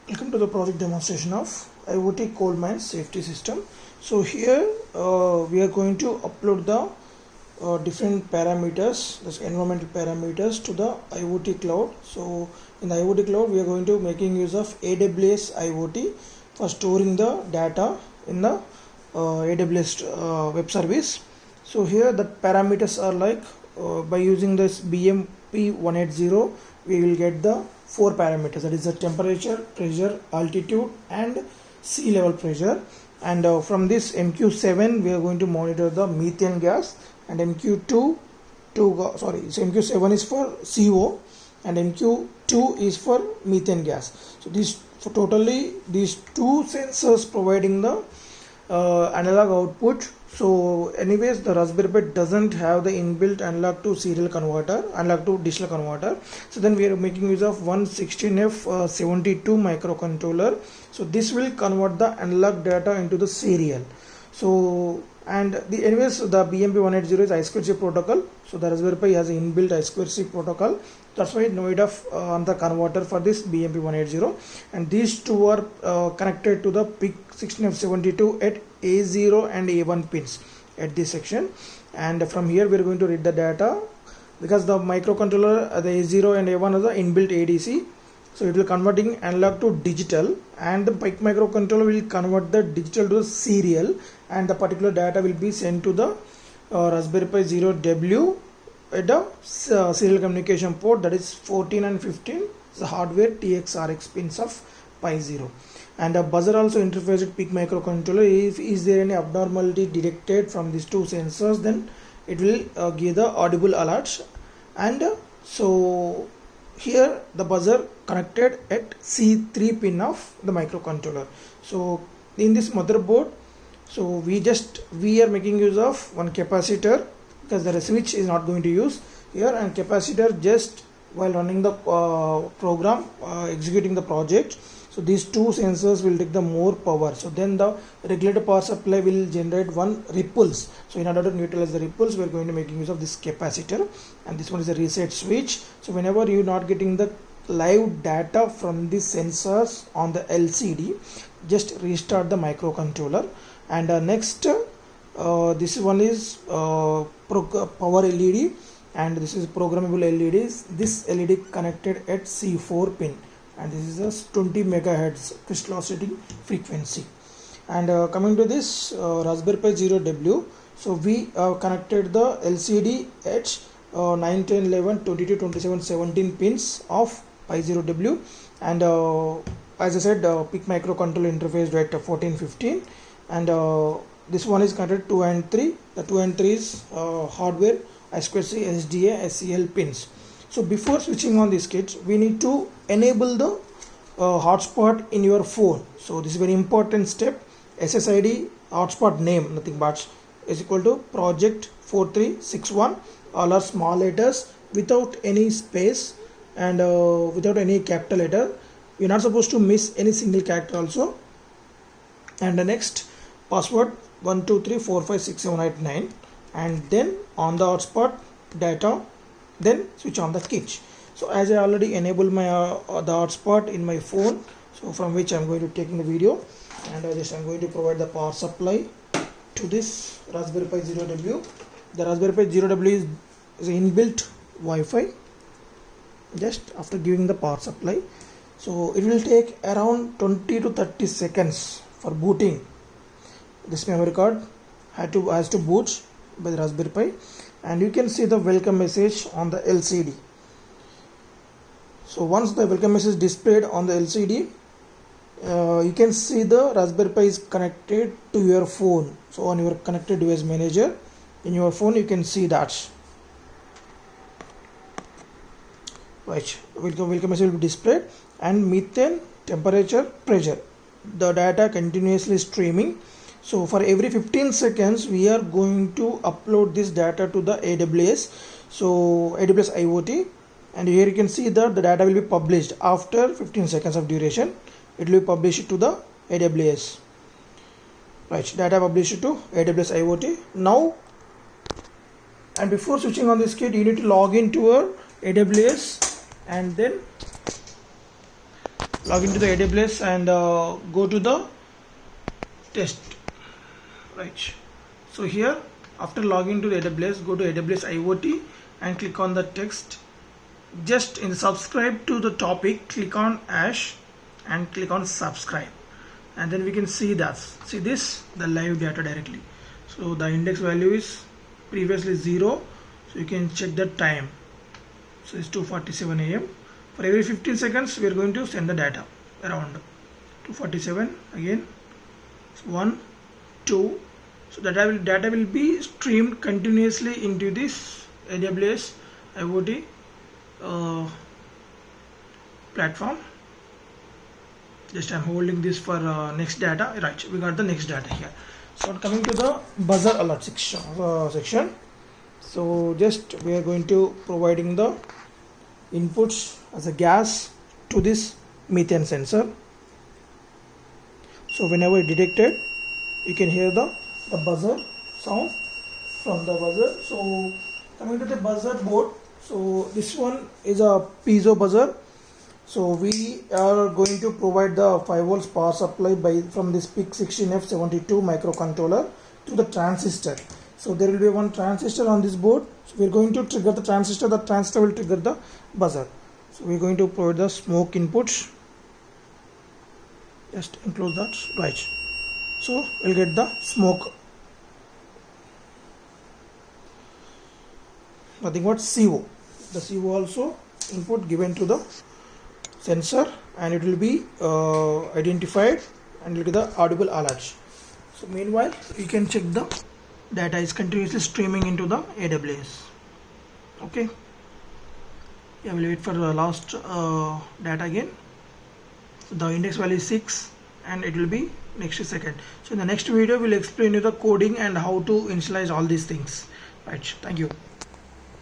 Welcome to the project demonstration of IoT coal mine safety system. So here we are going to upload the different parameters, this environmental parameters to the IoT cloud. So in the IoT cloud we are going to making use of AWS IoT for storing the data in the AWS web service. So here the parameters are like by using this BMP 180 we will get the four parameters, that is the temperature, pressure, altitude and sea level pressure. And from this MQ7 we are going to monitor the methane gas, and MQ7 is for CO and MQ2 is for methane gas. So these two sensors providing the analog output. So anyways, the Raspberry Pi doesn't have the inbuilt analog to digital converter. So then we are making use of 116F72 microcontroller. So this will convert the analog data into the serial. So the BMP 180 is I2C protocol. So the Raspberry Pi has an inbuilt I2C protocol. That's why no need of the converter for this BMP 180. And these two are connected to the PIC 16F72 at A0 and A1 pins at this section. And from here we are going to read the data, because the microcontroller the A0 and A1 are the inbuilt ADC. So it will converting analog to digital, and the PIC microcontroller will convert the digital to serial, and the particular data will be sent to the Raspberry Pi 0W at the serial communication port, that is 14 and 15, the hardware TX-RX pins of Pi 0. And a buzzer also interfaces with PIC microcontroller. If is there any abnormality detected from these two sensors, then it will give the audible alerts. And so here the buzzer connected at C3 pin of the microcontroller. So in this motherboard, so we are making use of one capacitor, because the switch is not going to use here, and capacitor just while running the program, executing the project. So these two sensors will take the more power. So then the regulator power supply will generate one ripples. So in order to neutralize the ripples, we are going to make use of this capacitor, and this one is a reset switch. So whenever you are not getting the live data from the sensors on the LCD, just restart the microcontroller. And next this one is power LED, and this is programmable LEDs. This LED connected at C4 pin, and this is a 20 megahertz crystal oscillating frequency. And coming to this Raspberry Pi 0W, so we connected the LCD at 9, 10, 11, 22, 27, 17 pins of Pi 0W, and as I said, PIC microcontroller interface at 14, 15, and this one is connected 2 and 3. The 2 and 3 is hardware I2C SDA SEL pins. So before switching on these kits, we need to enable the hotspot in your phone. So this is very important step. SSID hotspot name, nothing but, is equal to project 4361. All are small letters without any space and without any capital letter. You're not supposed to miss any single character also. And the next password 123456789, and then on the hotspot data, then switch on the kit. So as I already enabled my the hotspot in my phone, so from which I'm going to take in the video, and I'm going to provide the power supply to this Raspberry Pi 0W. The Raspberry Pi 0W is an inbuilt Wi-Fi. Just after giving the power supply, so it will take around 20 to 30 seconds for booting. This memory card has to boot by the Raspberry Pi, and you can see the welcome message on the LCD. So once the welcome message is displayed on the LCD, you can see the Raspberry Pi is connected to your phone. So on your connected device manager in your phone, you can see that. Right, welcome message will be displayed, and methane, temperature, pressure, the data continuously streaming. So for every 15 seconds we are going to upload this data to the AWS, so AWS IoT, and here you can see that the data will be published after 15 seconds of duration. It will be published to the AWS. Right, data published to AWS IoT. Now, and before switching on this kit, you need to log into your AWS and then log into the AWS and go to the test, right? So here after logging to the AWS, go to AWS IoT and click on the text. Just in subscribe to the topic, click on Ash and click on subscribe, and then we can see that, see this, the live data directly. So the index value is previously 0, so you can check the time. So it's 2:47 a.m. For every 15 seconds we are going to send the data around 2:47 again, 1, 2. So data will be streamed continuously into this AWS IoT platform. Just I'm holding this for next data, right? We got the next data here. So coming to the buzzer alert section. So just we are going to providing the inputs as a gas to this methane sensor. So whenever detected, you can hear the buzzer sound from the buzzer. So coming to the buzzer board, so this one is a piezo buzzer. So we are going to provide the 5 volts power supply from this PIC16F72 microcontroller to the transistor. So there will be one transistor on this board. So we are going to trigger the transistor. The transistor will trigger the buzzer. So we are going to provide the smoke inputs. Just enclose that, right? So we'll get the smoke. Nothing but CO. The CO also input given to the sensor, and it will be identified and will get the audible alerts. So meanwhile you can check the data is continuously streaming into the AWS. Okay, yeah, we'll wait for the last data again. So the index value is 6 and it will be next second. So in the next video we'll explain you the coding and how to initialize all these things, right? Thank you.